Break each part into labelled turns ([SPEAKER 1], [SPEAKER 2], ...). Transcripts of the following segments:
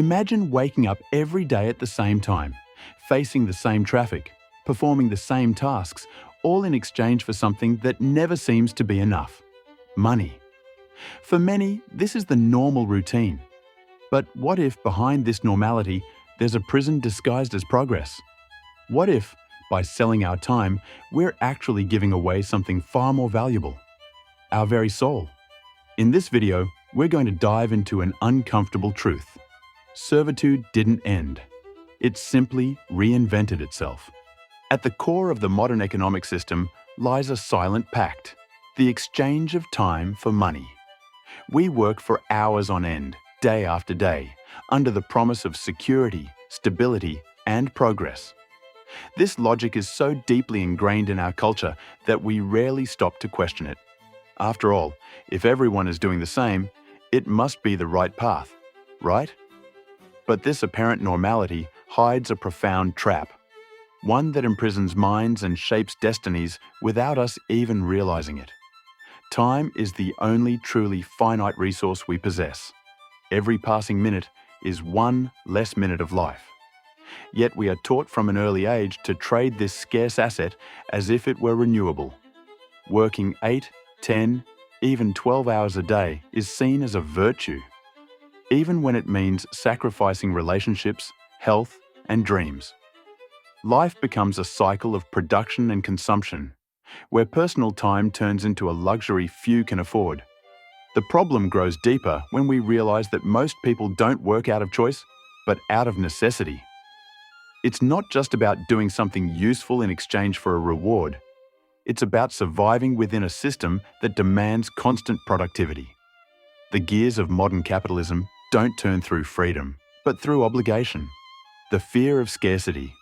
[SPEAKER 1] Imagine waking up every day at the same time, facing the same traffic, performing the same tasks, all in exchange for something that never seems to be enough: money. For many, this is the normal routine. But what if behind this normality, there's a prison disguised as progress? What if, by selling our time, we're actually giving away something far more valuable: our very soul? In this video, we're going to dive into an uncomfortable truth. Servitude didn't end. It simply reinvented itself. At the core of the modern economic system lies a silent pact: the exchange of time for money. We work for hours on end, day after day, under the promise of security, stability, and progress. This logic is so deeply ingrained in our culture that we rarely stop to question it. After all, if everyone is doing the same, it must be the right path, right? But this apparent normality hides a profound trap, one that imprisons minds and shapes destinies without us even realizing it. Time is the only truly finite resource we possess. Every passing minute is one less minute of life. Yet we are taught from an early age to trade this scarce asset as if it were renewable. Working 8, 10, even 12 hours a day is seen as a virtue, even when it means sacrificing relationships, health, and dreams. Life becomes a cycle of production and consumption, where personal time turns into a luxury few can afford. The problem grows deeper when we realize that most people don't work out of choice, but out of necessity. It's not just about doing something useful in exchange for a reward. It's about surviving within a system that demands constant productivity. The gears of modern capitalism don't turn through freedom, but through obligation. The fear of scarcity,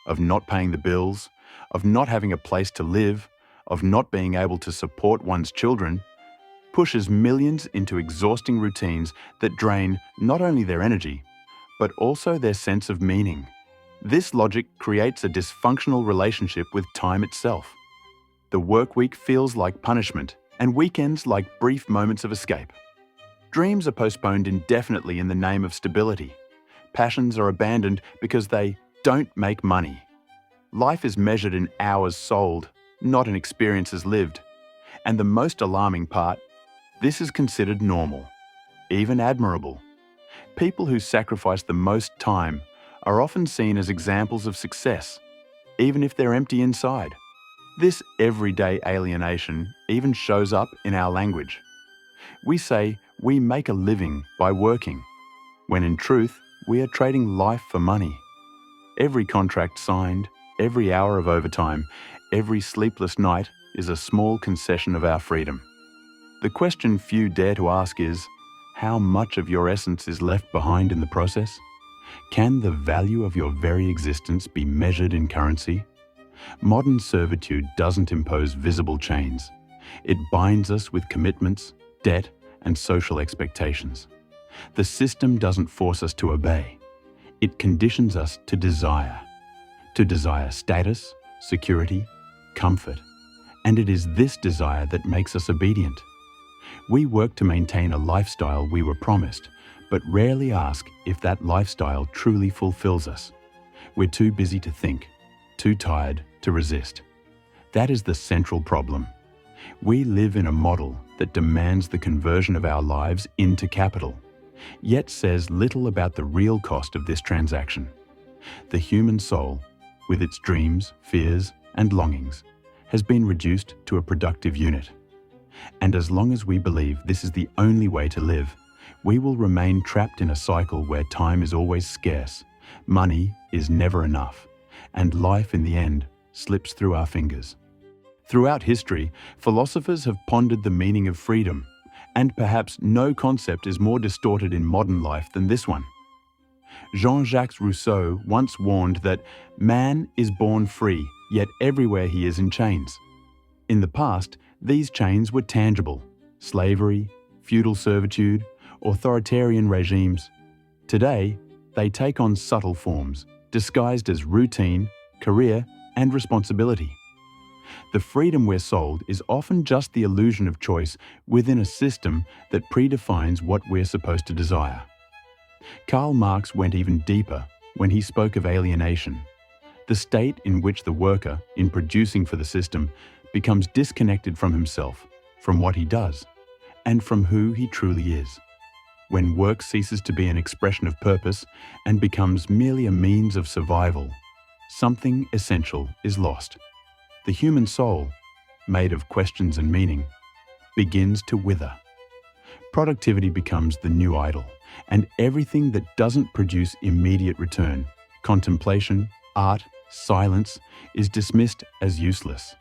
[SPEAKER 1] of not paying the bills, of not having a place to live, of not being able to support one's children, pushes millions into exhausting routines that drain not only their energy, but also their sense of meaning. This logic creates a dysfunctional relationship with time itself. The work week feels like punishment, and weekends like brief moments of escape. Dreams are postponed indefinitely in the name of stability. Passions are abandoned because they don't make money. Life is measured in hours sold, not in experiences lived. And the most alarming part, this is considered normal, even admirable. People who sacrifice the most time are often seen as examples of success, even if they're empty inside. This everyday alienation even shows up in our language. We say we make a living by working, when in truth, we are trading life for money. Every contract signed, every hour of overtime, every sleepless night is a small concession of our freedom. The question few dare to ask is, how much of your essence is left behind in the process? Can the value of your very existence be measured in currency? Modern servitude doesn't impose visible chains. It binds us with commitments, debt, and social expectations. The system doesn't force us to obey. It conditions us to desire status, security, comfort. And it is this desire that makes us obedient. We work to maintain a lifestyle we were promised, but rarely ask if that lifestyle truly fulfills us. We're too busy to think, too tired to resist. That is the central problem. We live in a model that demands the conversion of our lives into capital, yet says little about the real cost of this transaction. The human soul, with its dreams, fears, and longings, has been reduced to a productive unit. And as long as we believe this is the only way to live, we will remain trapped in a cycle where time is always scarce, money is never enough, and life in the end slips through our fingers. Throughout history, philosophers have pondered the meaning of freedom, and perhaps no concept is more distorted in modern life than this one. Jean-Jacques Rousseau once warned that man is born free, yet everywhere he is in chains. In the past, these chains were tangible: slavery, feudal servitude, authoritarian regimes. Today, they take on subtle forms, disguised as routine, career, and responsibility. The freedom we're sold is often just the illusion of choice within a system that predefines what we're supposed to desire. Karl Marx went even deeper when he spoke of alienation, the state in which the worker, in producing for the system, becomes disconnected from himself, from what he does, and from who he truly is. When work ceases to be an expression of purpose and becomes merely a means of survival, something essential is lost. The human soul, made of questions and meaning, begins to wither. Productivity becomes the new idol, and everything that doesn't produce immediate return, contemplation, art, silence, is dismissed as useless.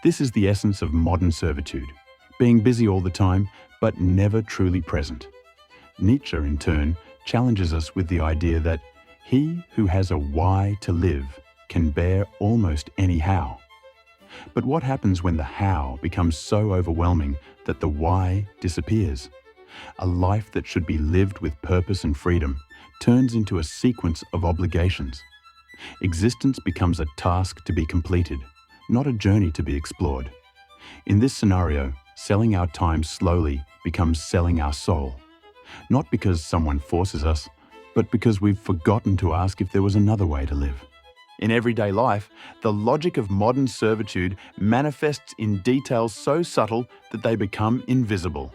[SPEAKER 1] This is the essence of modern servitude, being busy all the time, but never truly present. Nietzsche, in turn, challenges us with the idea that he who has a why to live can bear almost any how. But what happens when the how becomes so overwhelming that the why disappears? A life that should be lived with purpose and freedom turns into a sequence of obligations. Existence becomes a task to be completed, not a journey to be explored. In this scenario, selling our time slowly becomes selling our soul. Not because someone forces us, but because we've forgotten to ask if there was another way to live. In everyday life, the logic of modern servitude manifests in details so subtle that they become invisible.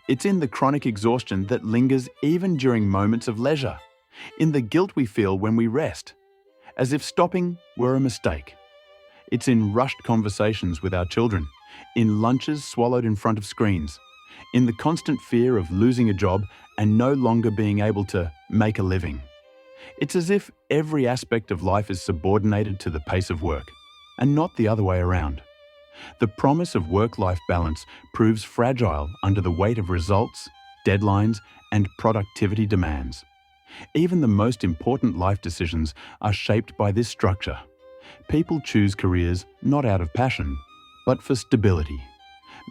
[SPEAKER 1] It's in the chronic exhaustion that lingers even during moments of leisure, in the guilt we feel when we rest, as if stopping were a mistake. It's in rushed conversations with our children, in lunches swallowed in front of screens, in the constant fear of losing a job and no longer being able to make a living. It's as if every aspect of life is subordinated to the pace of work, and not the other way around. The promise of work-life balance proves fragile under the weight of results, deadlines, and productivity demands. Even the most important life decisions are shaped by this structure. People choose careers not out of passion, but for stability.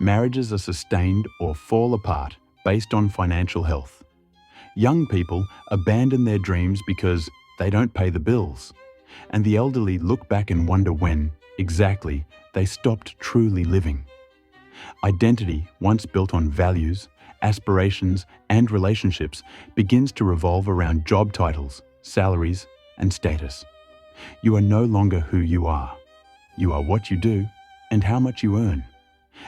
[SPEAKER 1] Marriages are sustained or fall apart based on financial health. Young people abandon their dreams because they don't pay the bills, and the elderly look back and wonder when, exactly, they stopped truly living. Identity, once built on values, aspirations, and relationships, begins to revolve around job titles, salaries, and status. You are no longer who you are. You are what you do and how much you earn.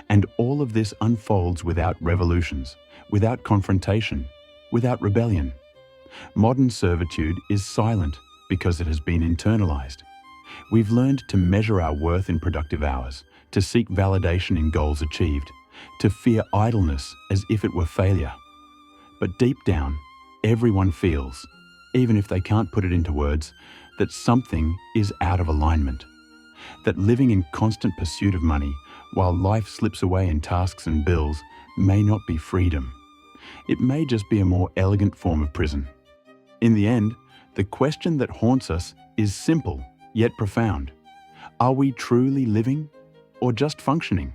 [SPEAKER 1] And all of this unfolds without revolutions, without confrontation, without rebellion. Modern servitude is silent because it has been internalized. We've learned to measure our worth in productive hours, to seek validation in goals achieved, to fear idleness as if it were failure. But deep down, everyone feels, even if they can't put it into words, that something is out of alignment. That living in constant pursuit of money, while life slips away in tasks and bills, may not be freedom. It may just be a more elegant form of prison. In the end, the question that haunts us is simple, yet profound. Are we truly living, or just functioning?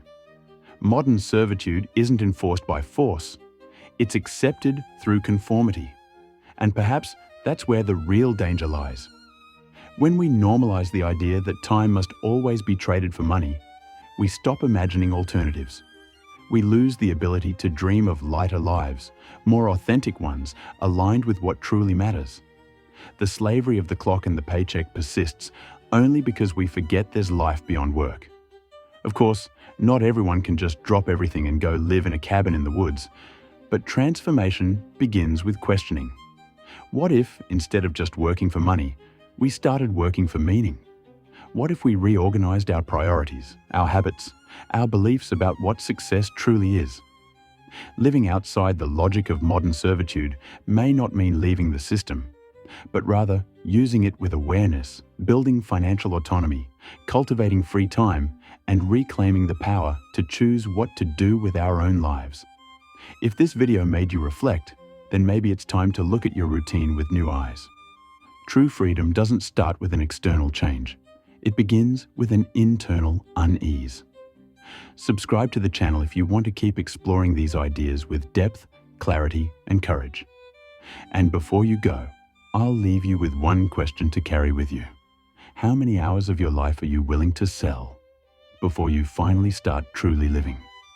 [SPEAKER 1] Modern servitude isn't enforced by force. It's accepted through conformity. And perhaps that's where the real danger lies. When we normalize the idea that time must always be traded for money, we stop imagining alternatives. We lose the ability to dream of lighter lives, more authentic ones, aligned with what truly matters. The slavery of the clock and the paycheck persists only because we forget there's life beyond work. Of course, not everyone can just drop everything and go live in a cabin in the woods, but transformation begins with questioning. What if, instead of just working for money, we started working for meaning? What if we reorganized our priorities, our habits, our beliefs about what success truly is? Living outside the logic of modern servitude may not mean leaving the system, but rather using it with awareness, building financial autonomy, cultivating free time, and reclaiming the power to choose what to do with our own lives. If this video made you reflect, then maybe it's time to look at your routine with new eyes. True freedom doesn't start with an external change. It begins with an internal unease. Subscribe to the channel if you want to keep exploring these ideas with depth, clarity, and courage. And before you go, I'll leave you with one question to carry with you. How many hours of your life are you willing to sell before you finally start truly living?